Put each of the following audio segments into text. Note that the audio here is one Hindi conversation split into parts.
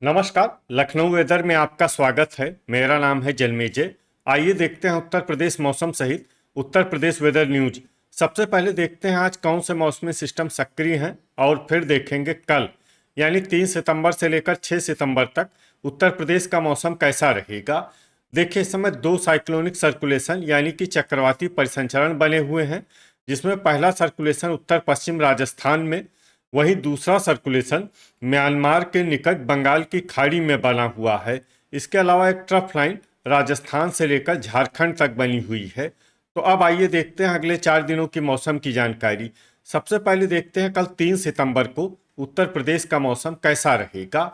नमस्कार। लखनऊ वेदर में आपका स्वागत है। मेरा नाम है जलमेजे। आइए देखते हैं उत्तर प्रदेश मौसम सहित उत्तर प्रदेश वेदर न्यूज। सबसे पहले देखते हैं आज कौन से मौसमी सिस्टम सक्रिय हैं और फिर देखेंगे कल यानी 3 सितंबर से लेकर 6 सितंबर तक उत्तर प्रदेश का मौसम कैसा रहेगा। देखिए, इस समय 2 साइक्लोनिक सर्कुलेशन यानी कि चक्रवाती परिसंचरण बने हुए हैं, जिसमें पहला सर्कुलेशन उत्तर पश्चिम राजस्थान में, वहीं दूसरा सर्कुलेशन म्यांमार के निकट बंगाल की खाड़ी में बना हुआ है। इसके अलावा एक ट्रफ लाइन राजस्थान से लेकर झारखंड तक बनी हुई है। तो अब आइए देखते हैं अगले 4 दिनों की मौसम की जानकारी। सबसे पहले देखते हैं कल 3 सितंबर को उत्तर प्रदेश का मौसम कैसा रहेगा।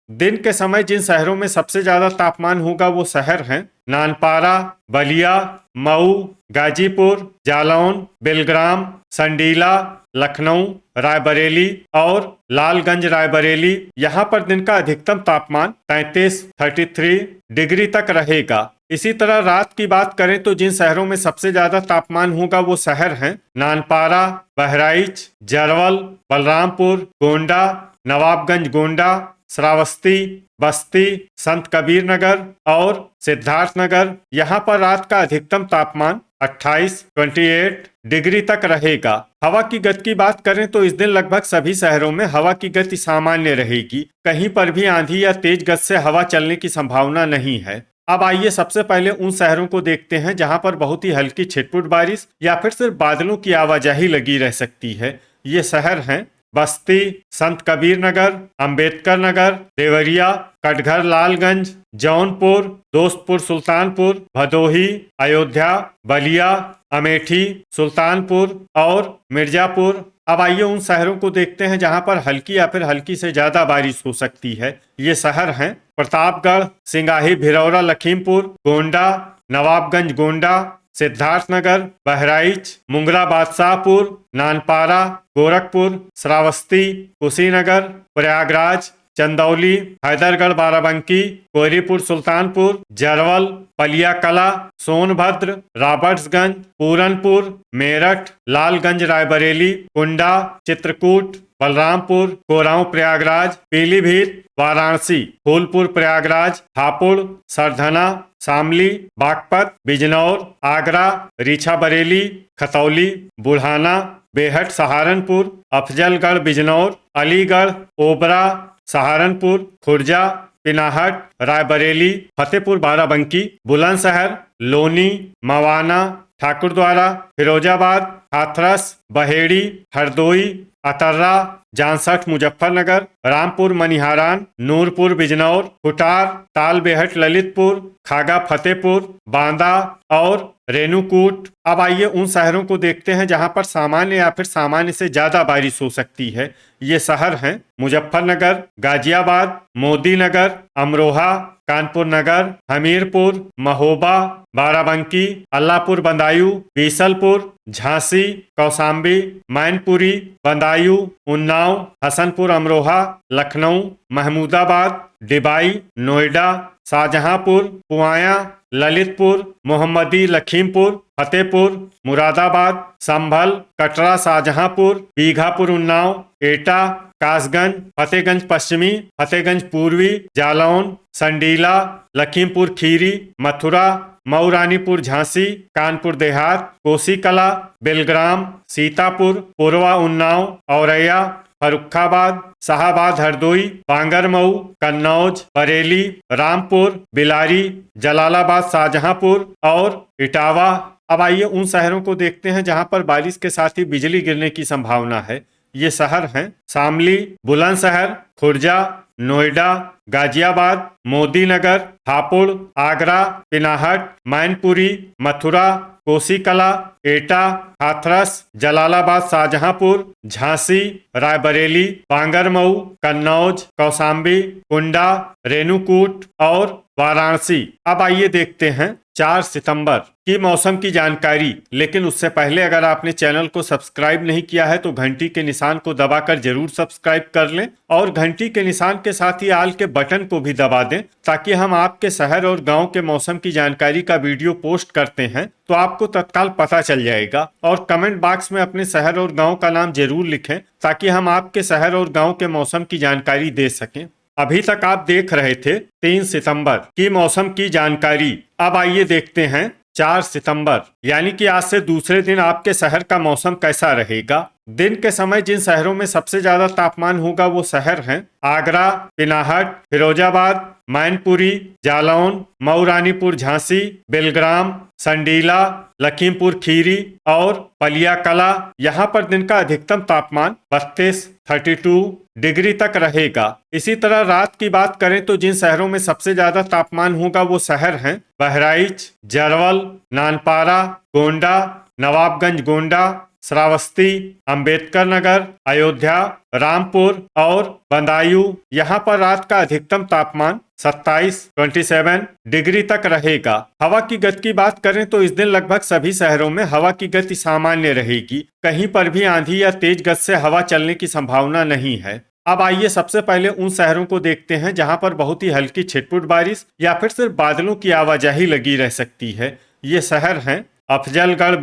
दिन के समय जिन शहरों में सबसे ज्यादा तापमान होगा वो शहर हैं नानपारा, बलिया, मऊ, गाजीपुर, जालौन, बेलग्राम, संडीला, लखनऊ, रायबरेली और लालगंज रायबरेली। यहाँ पर दिन का अधिकतम तापमान 33 डिग्री तक रहेगा। इसी तरह रात की बात करें तो जिन शहरों में सबसे ज्यादा तापमान होगा वो शहर हैं नानपारा, बहराइच, जरवल, बलरामपुर, गोंडा, नवाबगंज गोंडा, श्रावस्ती, बस्ती, संत कबीर नगर और सिद्धार्थ नगर। यहाँ पर रात का अधिकतम तापमान 28 डिग्री तक रहेगा। हवा की गति की बात करें तो इस दिन लगभग सभी शहरों में हवा की गति सामान्य रहेगी। कहीं पर भी आंधी या तेज गति से हवा चलने की संभावना नहीं है। अब आइए सबसे पहले उन शहरों को देखते हैं जहां पर बहुत ही हल्की छिटपुट बारिश या फिर सिर्फ बादलों की आवाजाही लगी रह सकती है। ये शहर हैं बस्ती, संत कबीर नगर, अंबेडकर नगर, देवरिया, कटघर लालगंज, जौनपुर, दोस्तपुर सुल्तानपुर, भदोही, अयोध्या, बलिया, अमेठी, सुल्तानपुर और मिर्जापुर। अब आइए उन शहरों को देखते हैं जहां पर हल्की या फिर हल्की से ज्यादा बारिश हो सकती है। ये शहर हैं प्रतापगढ़, सिंगाही, भिरौरा, लखीमपुर, गोंडा, नवाबगंज गोंडा, सिद्धार्थनगर, बहराइच, मुंगरा बादशाहपुर, नानपारा, गोरखपुर, श्रावस्ती, कुशीनगर, प्रयागराज, चंदौली, हैदरगढ़, बाराबंकी, कोहरीपुर, सुल्तानपुर, जरवल, पलिया कला, सोनभद्र, रॉबर्ट्सगंज, पूरनपुर, मेरठ, लालगंज रायबरेली, कुंडा, चित्रकूट, बलरामपुर, कोरांव प्रयागराज, पीलीभीत, वाराणसी, फूलपुर प्रयागराज, हापुड़, सरधना, शामली, बागपत, बिजनौर, आगरा, रीछा बरेली, खतौली, बुढ़ाना, बेहट सहारनपुर, अफजलगढ़ बिजनौर, अलीगढ़, ओबरा, सहारनपुर, खुर्जा, पिनाहट, रायबरेली, फतेहपुर बाराबंकी, बुलंदशहर, लोनी, मवाना, ठाकुरद्वारा, फिरोजाबाद, हाथरस, बहेड़ी, हरदोई, अतर्रा, जांसठ, मुजफ्फरनगर, रामपुर, मनिहारान, नूरपुर, बिजनौर, कुटार, तालबेहट, ललितपुर, खागा, फतेहपुर, बांदा और रेणुकूट। अब आइए उन शहरों को देखते हैं जहां पर सामान्य या फिर सामान्य से ज्यादा बारिश हो सकती है। ये शहर हैं मुजफ्फरनगर, गाजियाबाद, मोदीनगर, अमरोहा, कानपुर नगर, हमीरपुर, महोबा, बाराबंकी, अल्लाहपुर, बदायूं, बीसलपुर, झांसी, कौशाम्बी, मैनपुरी, बदायूं, उन्नाव, हसनपुर अमरोहा, लखनऊ, महमूदाबाद, डिबाई, नोएडा, शाहजहांपुर, पुआया, ललितपुर, मोहम्मदी, लखीमपुर, फतेहपुर, मुरादाबाद, संभल, कटरा, शाहजहांपुर, बीघापुर, उन्नाव, एटा, कासगंज, फतेहगंज पश्चिमी, फतेहगंज पूर्वी, जालौन, संडीला, लखीमपुर खीरी, मथुरा, मऊ रानीपुर, झांसी, कानपुर देहात, कोसीकला, बेलग्राम, सीतापुर, पूर्वा, उन्नाव, औरैया, फर्रुखाबाद, शाहाबाद, हरदोई, बांगरमऊ, कन्नौज, बरेली, रामपुर, बिलारी, जलालाबाद, शाहजहांपुर और इटावा। अब आइए उन शहरों को देखते हैं जहां पर बारिश के साथ ही बिजली गिरने की संभावना है। ये शहर हैं शामली, बुलंदशहर, खुर्जा, नोएडा, गाजियाबाद, मोदीनगर, हापुड़, आगरा, पिनाहट, मैनपुरी, मथुरा, कोसीकला, एटा, हाथरस, जलालाबाद, शाहजहांपुर, झांसी, रायबरेली, बांगरमऊ, कन्नौज, कौशाम्बी, कुंडा, रेणुकूट और वाराणसी। अब आइए देखते हैं 4 सितंबर की मौसम की जानकारी। लेकिन उससे पहले अगर आपने चैनल को सब्सक्राइब नहीं किया है तो घंटी के निशान को दबाकर जरूर सब्सक्राइब कर लें और घंटी के निशान के साथ ही आल के बटन को भी दबा दें, ताकि हम आपके शहर और गांव के मौसम की जानकारी का वीडियो पोस्ट करते हैं तो आपको तत्काल पता चल जाएगा। और कमेंट बॉक्स में अपने शहर और गांव का नाम जरूर लिखें ताकि हम आपके शहर और गांव के मौसम की जानकारी दे सकें। अभी तक आप देख रहे थे 3 सितंबर की मौसम की जानकारी। अब आइए देखते हैं 4 सितंबर यानी कि आज से दूसरे दिन आपके शहर का मौसम कैसा रहेगा। दिन के समय जिन शहरों में सबसे ज्यादा तापमान होगा वो शहर हैं आगरा, पिनाहट, फिरोजाबाद, मैनपुरी, जालौन, मऊ रानीपुर, झांसी, बेलग्राम, संडीला, लखीमपुर खीरी और पलिया कला। यहाँ पर दिन का अधिकतम तापमान 32 डिग्री तक रहेगा। इसी तरह रात की बात करें तो जिन शहरों में सबसे ज्यादा तापमान होगा वो शहर हैं बहराइच, जरवल, नानपारा, गोंडा, नवाबगंज गोंडा, श्रावस्ती, अंबेडकर नगर, अयोध्या, रामपुर और बदायूं। यहाँ पर रात का अधिकतम तापमान 27 डिग्री तक रहेगा। हवा की गति की बात करें तो इस दिन लगभग सभी शहरों में हवा की गति सामान्य रहेगी। कहीं पर भी आंधी या तेज गति से हवा चलने की संभावना नहीं है। अब आइए सबसे पहले उन शहरों को देखते हैं जहां पर बहुत ही हल्की छिटपुट बारिश या फिर सिर्फ बादलों की आवाजाही लगी रह सकती है। ये शहर हैं अफजलगढ़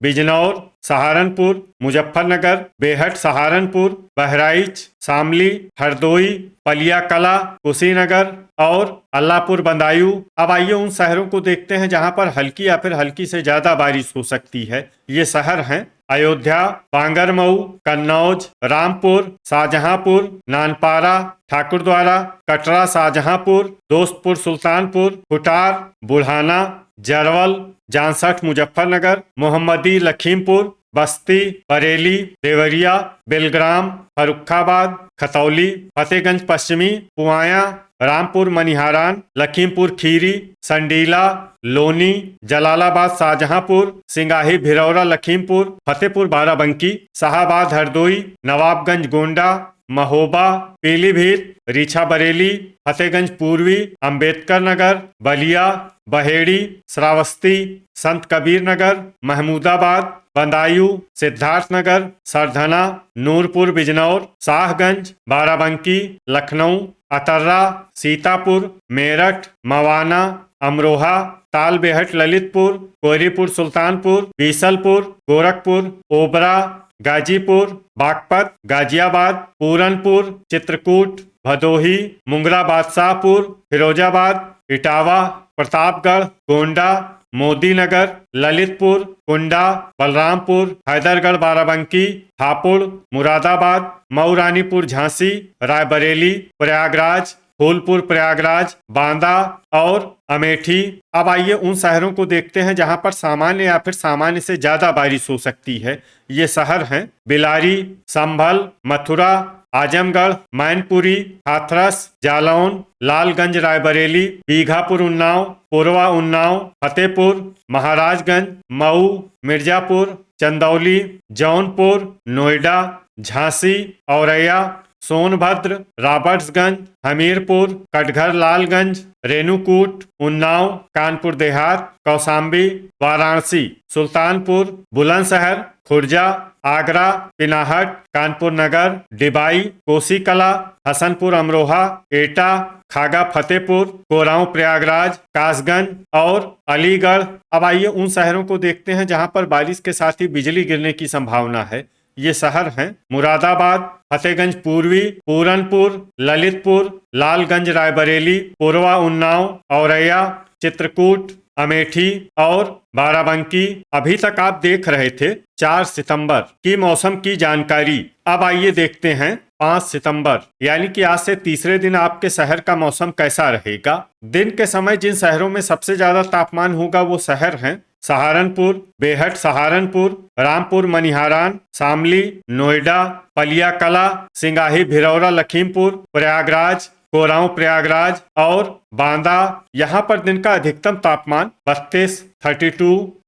बिजनौर, सहारनपुर, मुजफ्फरनगर, बेहट सहारनपुर, बहराइच, शामली, हरदोई, पलिया कला, कुशीनगर और अल्लाहपुर बदायूं। अब आइए उन शहरों को देखते हैं जहां पर हल्की या फिर हल्की से ज्यादा बारिश हो सकती है। ये शहर हैं अयोध्या, बांगरमऊ, कन्नौज, रामपुर, शाहजहांपुर, नानपारा, ठाकुरद्वारा, कटरा, शाहजहांपुर, दोस्तपुर, सुल्तानपुर, खुटार, बुढ़ाना, जरवल, जांसठ, मुजफ्फरनगर, मोहम्मदी, लखीमपुर, बस्ती, बरेली, देवरिया, बेलग्राम, फर्रुखाबाद, खतौली, फतेहगंज पश्चिमी, पुआया, रामपुर, मनिहारान, लखीमपुर खीरी, संडीला, लोनी, जलालाबाद, शाहजहांपुर, सिंगाही, भिरौरा, लखीमपुर, फतेहपुर, बाराबंकी, शाहाबाद, हरदोई, नवाबगंज गोंडा, महोबा, पीलीभीत, रीछा बरेली, फतेहगंज पूर्वी, अंबेडकर नगर, बलिया, बहेड़ी, श्रावस्ती, संत कबीर नगर, महमूदाबाद, बदायूं, सिद्धार्थनगर, सरधना, नूरपुर, बिजनौर, शाहगंज, बाराबंकी, लखनऊ, अतर्रा, सीतापुर, मेरठ, मवाना, अमरोहा, तालबेहट, ललितपुर, कोहरीपुर, सुल्तानपुर, बीसलपुर, गोरखपुर, ओबरा, गाजीपुर, बागपत, गाजियाबाद, पूरनपुर, चित्रकूट, भदोही, मुंगरा, बादशाहपुर, फिरोजाबाद, इटावा, प्रतापगढ़, गोंडा, मोदीनगर, ललितपुर, कुंडा, बलरामपुर, हैदरगढ़, बाराबंकी, हापुड़, मुरादाबाद, मऊ रानीपुर, झांसी, रायबरेली, प्रयागराज, फूलपुर, प्रयागराज, बांदा और अमेठी। अब आइए उन शहरों को देखते हैं जहां पर सामान्य या फिर सामान्य से ज्यादा बारिश हो सकती है। ये शहर हैं बिलारी, संभल, मथुरा, आजमगढ़, मैनपुरी, हाथरस, जालौन, लालगंज, रायबरेली, बीघापुर, उन्नाव, पूर्वा उन्नाव, फतेहपुर, महाराजगंज, मऊ, मिर्जापुर, चंदौली, जौनपुर, नोएडा, झांसी, औरैया, सोनभद्र, रॉबर्ट्सगंज, हमीरपुर, कटघर, लालगंज, रेणुकूट, उन्नाव, कानपुर देहात, कौशाम्बी, वाराणसी, सुल्तानपुर, बुलंदशहर, खुर्जा, आगरा, पिनाहट, कानपुर नगर, डिबाई, कोसीकला, हसनपुर, अमरोहा, एटा, खागा, फतेहपुर, कोरांव, प्रयागराज, कासगंज और अलीगढ़। अब आइए उन शहरों को देखते हैं जहां पर बारिश के साथ ही बिजली गिरने की संभावना है। ये शहर हैं मुरादाबाद, फतेहगंज पूर्वी, पूरनपुर, ललितपुर, लालगंज, रायबरेली, पूर्वा उन्नाव, औरैया, चित्रकूट, अमेठी और बाराबंकी। अभी तक आप देख रहे थे 4 सितंबर की मौसम की जानकारी। अब आइए देखते हैं 5 सितंबर यानी कि आज से तीसरे दिन आपके शहर का मौसम कैसा रहेगा। दिन के समय जिन शहरों में सबसे ज्यादा तापमान होगा वो शहर हैं सहारनपुर, बेहट सहारनपुर, रामपुर, मनिहारान, शामली, नोएडा, पलिया कला, सिंगाही, भिरौरा, लखीमपुर, प्रयागराज, कोरांव, प्रयागराज और बांदा। यहाँ पर दिन का अधिकतम तापमान 32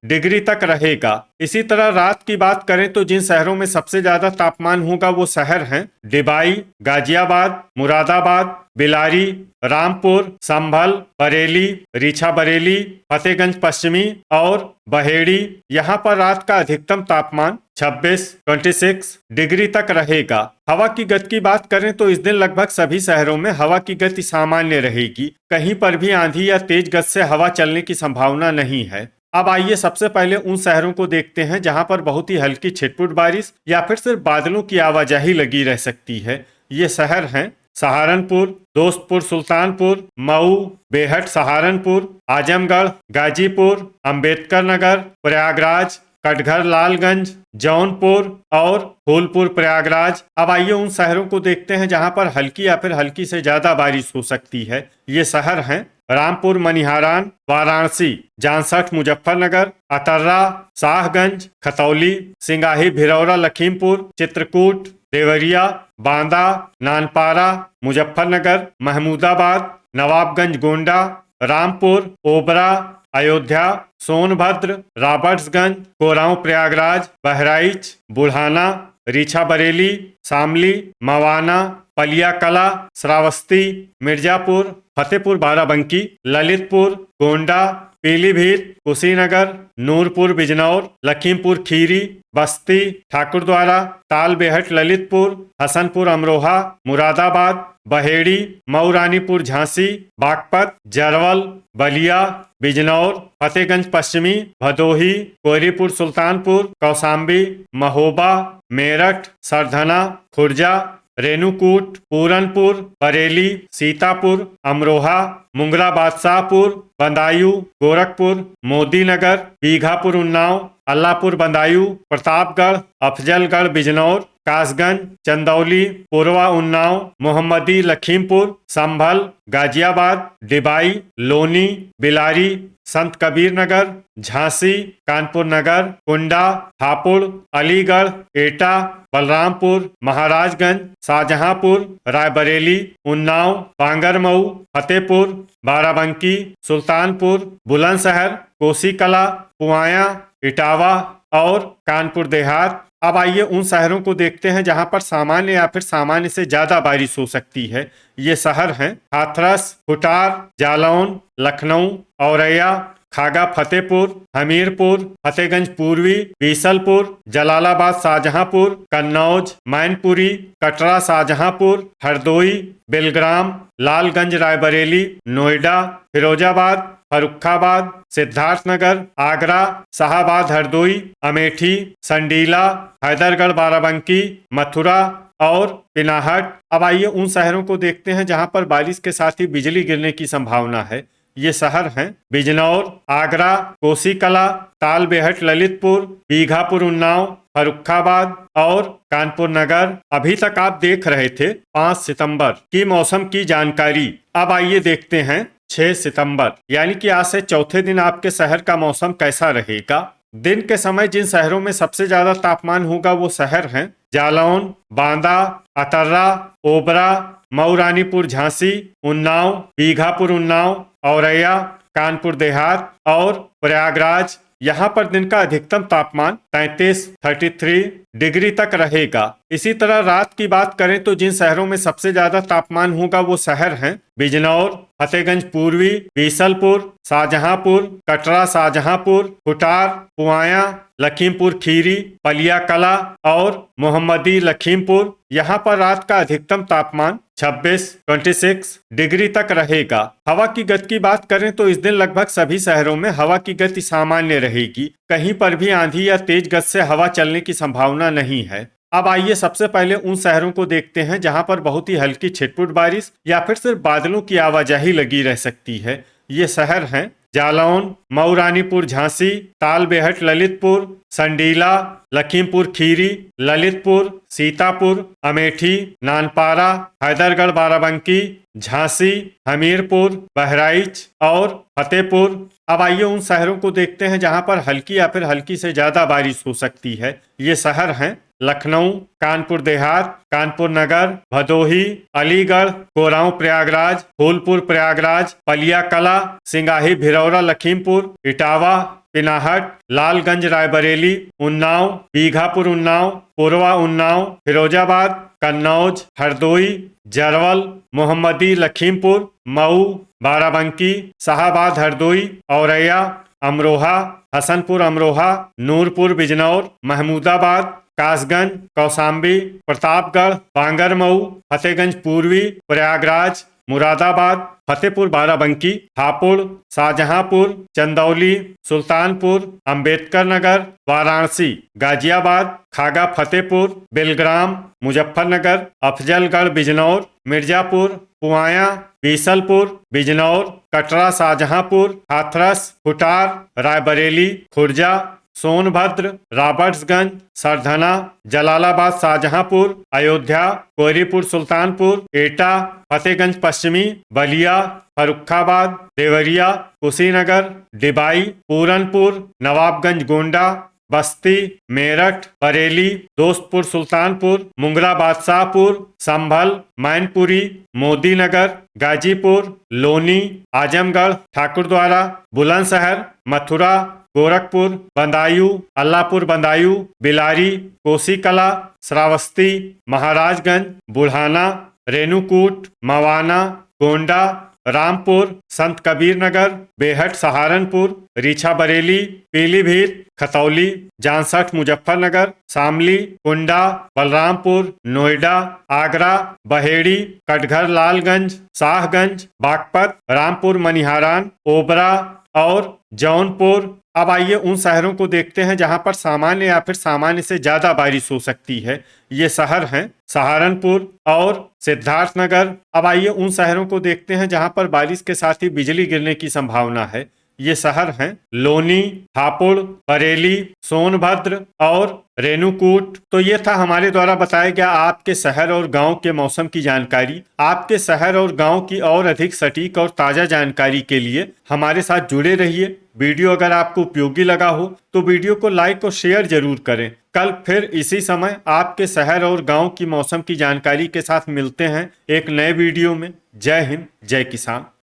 डिग्री तक रहेगा। इसी तरह रात की बात करें तो जिन शहरों में सबसे ज्यादा तापमान होगा वो शहर हैं डिबाई, गाजियाबाद, मुरादाबाद, बिलारी, रामपुर, संभल, बरेली, रीछा बरेली, फतेहगंज पश्चिमी और बहेड़ी। यहाँ पर रात का अधिकतम तापमान 26 डिग्री तक रहेगा। हवा की गति की बात करें तो इस दिन लगभग सभी शहरों में हवा की गति सामान्य रहेगी। कहीं पर भी आंधी या तेज गति से हवा चलने की संभावना नहीं है। अब आइए सबसे पहले उन शहरों को देखते हैं जहां पर बहुत ही हल्की छिटपुट बारिश या फिर सिर्फ बादलों की आवाजाही लगी रह सकती है। ये शहर हैं सहारनपुर, दोस्तपुर सुल्तानपुर, मऊ, बेहट सहारनपुर, आजमगढ़, गाजीपुर, अंबेडकर नगर, प्रयागराज, कटघर लालगंज, जौनपुर और फूलपुर प्रयागराज। अब आइए उन शहरों को देखते हैं जहां पर हल्की या फिर हल्की से ज्यादा बारिश हो सकती है। ये शहर हैं रामपुर मनिहारान, वाराणसी, जामसठ मुजफ्फरनगर, अतर्रा, शाहगंज, खतौली, सिंगाही भिरौरा लखीमपुर, चित्रकूट, देवरिया, बांदा, नानपारा, मुजफ्फरनगर, महमूदाबाद, नवाबगंज गोंडा, रामपुर, ओबरा, अयोध्या, सोनभद्र, रॉबर्ट्सगंज, कोरांव प्रयागराज, बहराइच, बुढ़ाना, रीछा बरेली, शामली, मवाना, पलिया कला, श्रावस्ती, मिर्जापुर, फतेहपुर बाराबंकी, ललितपुर, गोंडा, पीलीभीत, कुशीनगर, नूरपुर बिजनौर, लखीमपुर खीरी, बस्ती, ठाकुरद्वारा, तालबेहट ललितपुर, हसनपुर अमरोहा, मुरादाबाद, बहेड़ी, मऊ रानीपुर झांसी, बागपत, जरवल, बलिया, बिजनौर, फतेहगंज पश्चिमी, भदोही, कोहरीपुर सुल्तानपुर, कौसाम्बी, महोबा, मेरठ, सरधना, खुर्जा, रेणुकूट, पूरनपुर, बरेली, सीतापुर, अमरोहा, मुंगला बादशाहपुर, बदायूं, गोरखपुर, मोदीनगर, बीघापुर उन्नाव, अल्लाहपुर बदायूं, प्रतापगढ़, अफजलगढ़ बिजनौर, कासगंज, चंदौली, पूर्वा उन्नाव, मोहम्मदी लखीमपुर, संभल, गाजियाबाद, डिबाई, लोनी, बिलारी, संत कबीर नगर, झांसी, कानपुर नगर, कुंडा, हापुड़, अलीगढ़, एटा, बलरामपुर, महाराजगंज, शाहजहांपुर, रायबरेली, उन्नाव, बांगरमऊ, फतेहपुर, बाराबंकी, सुल्तानपुर, बुलंदशहर, कोसीकला, पुआया, इटावा और कानपुर देहात। अब आइए उन शहरों को देखते हैं जहां पर सामान्य या फिर सामान्य से ज्यादा बारिश हो सकती है। ये शहर हैं हाथरस, खुटार, जालौन, लखनऊ, औरैया, खागा फतेहपुर, हमीरपुर, फतेहगंज पूर्वी, बीसलपुर, जलालाबाद शाहजहांपुर, कन्नौज, मैनपुरी, कटरा शाहजहांपुर, हरदोई, बेलग्राम, लालगंज रायबरेली, नोएडा, फिरोजाबाद, फरुखाबाद, सिद्धार्थनगर, आगरा, शाहाबाद हरदोई, अमेठी, संडीला, हैदरगढ़ बाराबंकी, मथुरा और पिनाहट। अब आइए उन शहरों को देखते हैं जहां पर बारिश के साथ ही बिजली गिरने की संभावना है। ये शहर हैं बिजनौर, आगरा, कोसीकला, तालबेहट ललितपुर, बीघापुर उन्नाव, फरुखाबाद और कानपुर नगर। अभी तक आप देख रहे थे 5 सितंबर की मौसम की जानकारी। अब आइए देखते हैं 6 सितंबर यानी कि आज से चौथे दिन आपके शहर का मौसम कैसा रहेगा। दिन के समय जिन शहरों में सबसे ज्यादा तापमान होगा वो शहर हैं जालौन, बांदा, अतर्रा, ओबरा, मऊ रानीपुर झांसी, उन्नाव, बीघापुर उन्नाव, औरैया, कानपुर देहात और प्रयागराज। यहाँ पर दिन का अधिकतम तापमान 33 डिग्री तक रहेगा। इसी तरह रात की बात करें तो जिन शहरों में सबसे ज्यादा तापमान होगा वो शहर हैं बिजनौर, फतेहगंज पूर्वी, बीसलपुर, शाहजहांपुर, कटरा शाहजहांपुर, खुटार, पुआया, लखीमपुर खीरी, पलिया कला और मोहम्मदी लखीमपुर। यहाँ पर रात का अधिकतम तापमान 26 डिग्री तक रहेगा। हवा की गति की बात करें तो इस दिन लगभग सभी शहरों में हवा की गति सामान्य रहेगी। कहीं पर भी आंधी या तेज गति से हवा चलने की संभावना नहीं है। अब आइए सबसे पहले उन शहरों को देखते हैं जहां पर बहुत ही हल्की छिटपुट बारिश या फिर सिर्फ बादलों की आवाजाही लगी रह सकती है। ये शहर हैं जालौन, मऊ रानीपुर झांसी, तालबेहट ललितपुर, संडीला, लखीमपुर खीरी, ललितपुर, सीतापुर, अमेठी, नानपारा, हैदरगढ़ बाराबंकी, झांसी, हमीरपुर, बहराइच और फतेहपुर। अब आइए उन शहरों को देखते हैं जहां पर हल्की या फिर हल्की से ज्यादा बारिश हो सकती है। ये शहर हैं लखनऊ, कानपुर देहात, कानपुर नगर, भदोही, अलीगढ़, कोरांव प्रयागराज, फूलपुर प्रयागराज, पलिया कला, सिंगाही भिरौरा लखीमपुर, इटावा, पिनाहट, लालगंज रायबरेली, उन्नाव, बीघापुर उन्नाव, पूर्वा उन्नाव, फिरोजाबाद, कन्नौज, हरदोई, जरवल, मोहम्मदी लखीमपुर, मऊ, बाराबंकी, शाहाबाद हरदोई, औरैया, अमरोहा, हसनपुर अमरोहा, नूरपुर बिजनौर, महमूदाबाद, कासगंज, कौसाम्बी, प्रतापगढ़, बांगरमऊ, फतेहगंज पूर्वी, प्रयागराज, मुरादाबाद, फतेहपुर बाराबंकी, हापुड़, शाहजहांपुर, चंदौली, सुल्तानपुर, अंबेडकर नगर, वाराणसी, गाजियाबाद, खागा फतेहपुर, बेलग्राम, मुजफ्फरनगर, अफजलगढ़, बिजनौर, मिर्जापुर, पुआया, बीसलपुर, बिजनौर, कटरा, शाहजहांपुर, हाथरस, खुटार, रायबरेली, खुर्जा, सोनभद्र, रॉबर्ट्सगंज, सरधना, जलालाबाद, शाहजहांपुर, अयोध्या, कोहरीपुर, सुल्तानपुर, एटा, फतेहगंज पश्चिमी, बलिया, फर्रुखाबाद, देवरिया, कुशीनगर, डिबाई, पूरनपुर, नवाबगंज, गोंडा, बस्ती, मेरठ, बरेली, दोस्तपुर, सुल्तानपुर, मुंगरा, बादशाहपुर, संभल, मैनपुरी, मोदीनगर, गाजीपुर, लोनी, आजमगढ़, ठाकुरद्वारा, बुलंदशहर, मथुरा, गोरखपुर, बदायूं, अल्लाहपुर बदायूं, बिलारी, कोसीकला, श्रावस्ती, महाराजगंज, बुढ़ाना, रेणुकूट, मवाना, गोंडा, रामपुर, संत कबीर नगर, बेहट, सहारनपुर, रीछा, बरेली, पीलीभीत, खतौली, जांसठ, मुजफ्फरनगर, शामली, कुंडा, बलरामपुर, नोएडा, आगरा, बहेड़ी, कटघर, लालगंज, शाहगंज, बागपत, रामपुर, मनिहारान, ओबरा और जौनपुर। अब आइए उन शहरों को देखते हैं जहां पर सामान्य या फिर सामान्य से ज्यादा बारिश हो सकती है। ये शहर हैं सहारनपुर और सिद्धार्थनगर। अब आइए उन शहरों को देखते हैं जहां पर बारिश के साथ ही बिजली गिरने की संभावना है। ये शहर हैं लोनी, हापुड़, बरेली, सोनभद्र और रेणुकूट। तो ये था हमारे द्वारा बताया गया आपके शहर और गांव के मौसम की जानकारी। आपके शहर और गांव की और अधिक सटीक और ताजा जानकारी के लिए हमारे साथ जुड़े रहिए। वीडियो अगर आपको उपयोगी लगा हो तो वीडियो को लाइक और शेयर जरूर करें। कल फिर इसी समय आपके शहर और गांव की मौसम की जानकारी के साथ मिलते हैं एक नए वीडियो में। जय हिंद, जय किसान।